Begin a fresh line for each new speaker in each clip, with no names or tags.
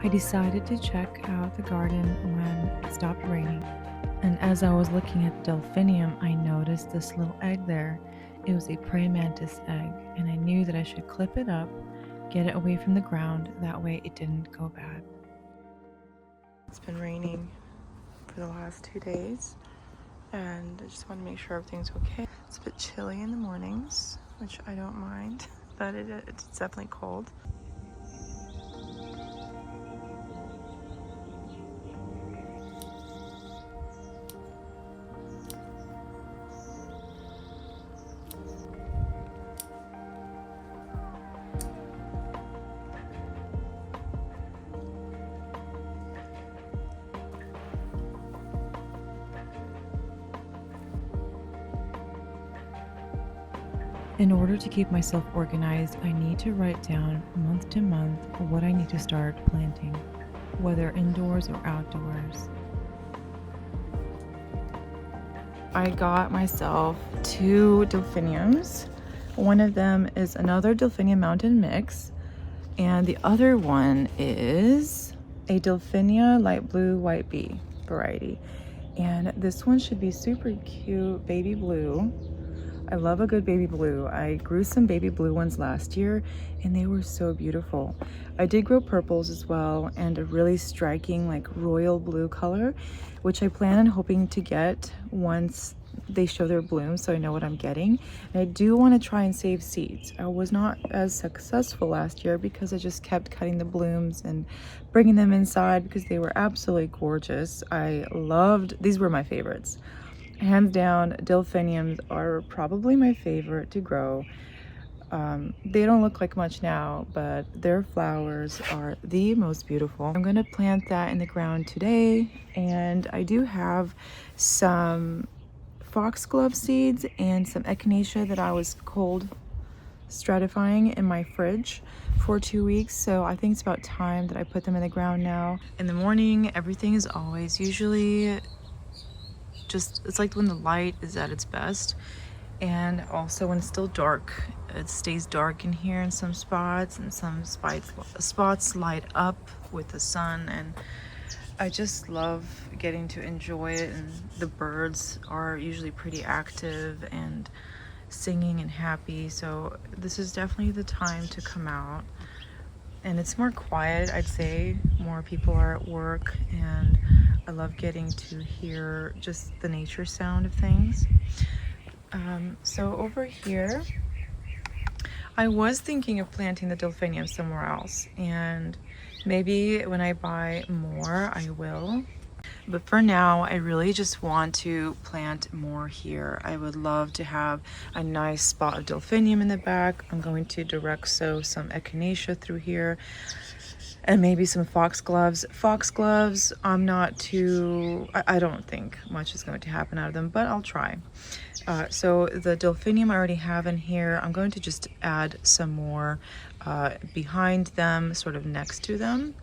I decided to check out the garden when it stopped raining, and as I was looking at the delphinium, I noticed this little egg there. It was a praying mantis egg, and I knew that I should clip it up, get it away from the ground, that way it didn't go bad. It's been raining for the last 2 days, and I just want to make sure everything's okay. It's a bit chilly in the mornings, which I don't mind, but it's definitely cold. In order to keep myself organized, I need to write down month to month what I need to start planting, whether indoors or outdoors. I got myself 2 delphiniums. One of them is another Delphinium Mountain mix, and the other one is a Delphinia light blue white bee variety. And this one should be super cute, baby blue. I love a good baby blue. I grew some baby blue ones last year and they were so beautiful. I did grow purples as well and a really striking like royal blue color, which I plan on hoping to get once they show their bloom so I know what I'm getting. And I do want to try and save seeds. I was not as successful last year because I just kept cutting the blooms and bringing them inside because they were absolutely gorgeous. I loved, these were my favorites. Hands down, delphiniums are probably my favorite to grow. They don't look like much now, but their flowers are the most beautiful. I'm going to plant that in the ground today, and I do have some foxglove seeds and some echinacea that I was cold stratifying in my fridge for 2 weeks, so I think it's about time that I put them in the ground now. In the morning, everything is always usually just, it's like when the light is at its best, and also when it's still dark. It stays dark in here in some spots, and some spots light up with the sun, and I just love getting to enjoy it. And the birds are usually pretty active and singing and happy, so this is definitely the time to come out. And it's more quiet, I'd say. More people are at work, and I love getting to hear just the nature sound of things. So over here, I was thinking of planting the delphinium somewhere else, and maybe when I buy more, I will. But for now, I really just want to plant more here. I would love to have a nice spot of delphinium in the back. I'm going to direct sow some echinacea through here, and maybe some foxgloves. Foxgloves, I'm not too, I don't think much is going to happen out of them, but I'll try. So the delphinium I already have in here, I'm going to just add some more behind them, sort of next to them,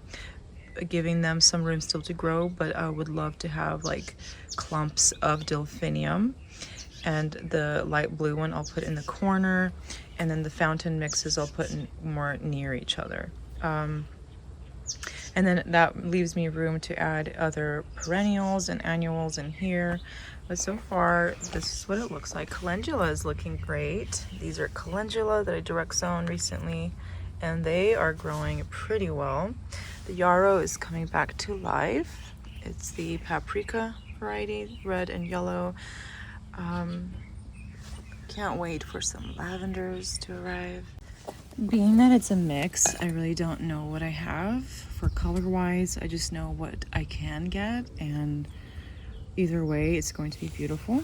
giving them some room still to grow, but I would love to have like clumps of delphinium. And the light blue one I'll put in the corner, and then the fountain mixes I'll put in more near each other. And then that leaves me room to add other perennials and annuals in here. But so far, this is what it looks like. Calendula is looking great. These are calendula that I direct sown recently, and they are growing pretty well. The yarrow is coming back to life. It's the paprika variety, red and yellow. Can't wait for some lavenders to arrive. Being that it's a mix, I really don't know what I have for color-wise. I just know what I can get, and either way, it's going to be beautiful.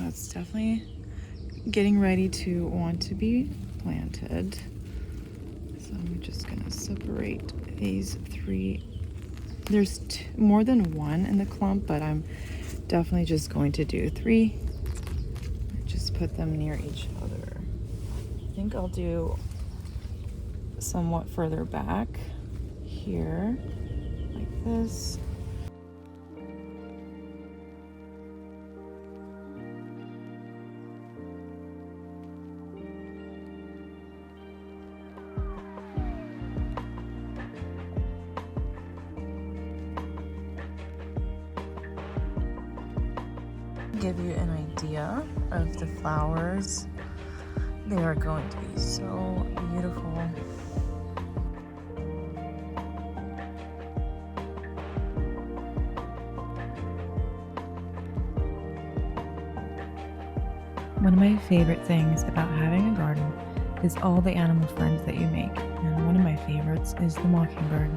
It's definitely getting ready to want to be planted. So I'm just gonna separate these 3. There's more than one in the clump, but I'm definitely just going to do 3. Just put them near each other. I think I'll do somewhat further back here, like this. give you an idea of the flowers. They are going to be so beautiful. One of my favorite things about having a garden is all the animal friends that you make. And one of my favorites is the mockingbird.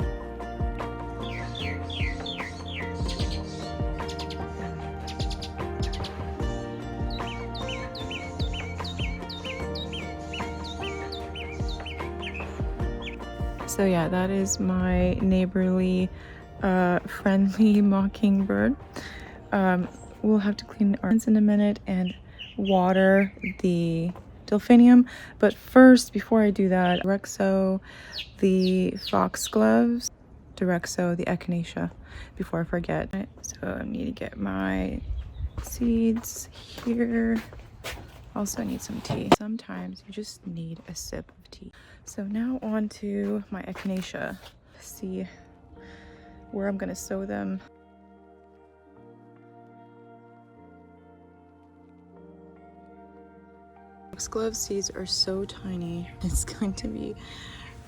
So yeah, that is my neighborly, friendly mockingbird. We'll have to clean our hands in a minute and water the Delphinium. But first, before I do that, direct sow the foxgloves, direct sow the echinacea before I forget. So I need to get my seeds here. Also need some tea. Sometimes you just need a sip of tea. So now on to my echinacea. See where I'm gonna sow them. Foxglove seeds are so tiny. It's going to be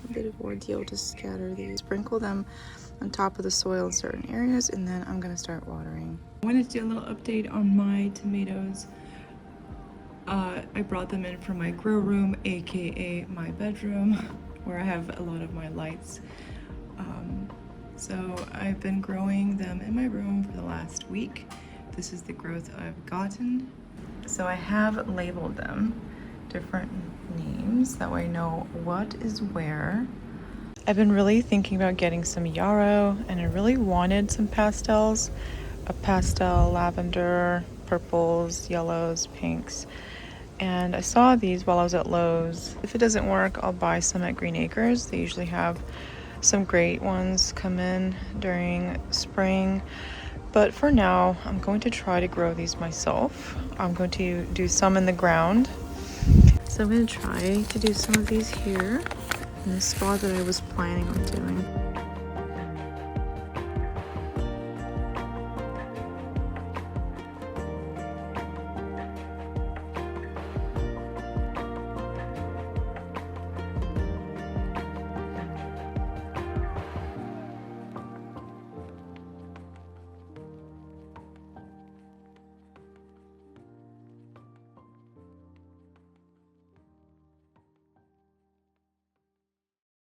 a bit of ordeal to scatter these. Sprinkle them on top of the soil in certain areas, and then I'm gonna start watering. I wanted to do a little update on my tomatoes. I brought them in from my grow room, aka my bedroom, where I have a lot of my lights. So I've been growing them in my room for the last week. This is the growth I've gotten. So I have labeled them different names, that way I know what is where. I've been really thinking about getting some yarrow, and I really wanted some pastels. A pastel, lavender, purples, yellows, pinks. And I saw these while I was at Lowe's. If it doesn't work, I'll buy some at Green Acres. They usually have some great ones come in during spring. But for now, I'm going to try to grow these myself. I'm going to do some in the ground. So I'm going to try to do some of these here in the spot that I was planning on doing.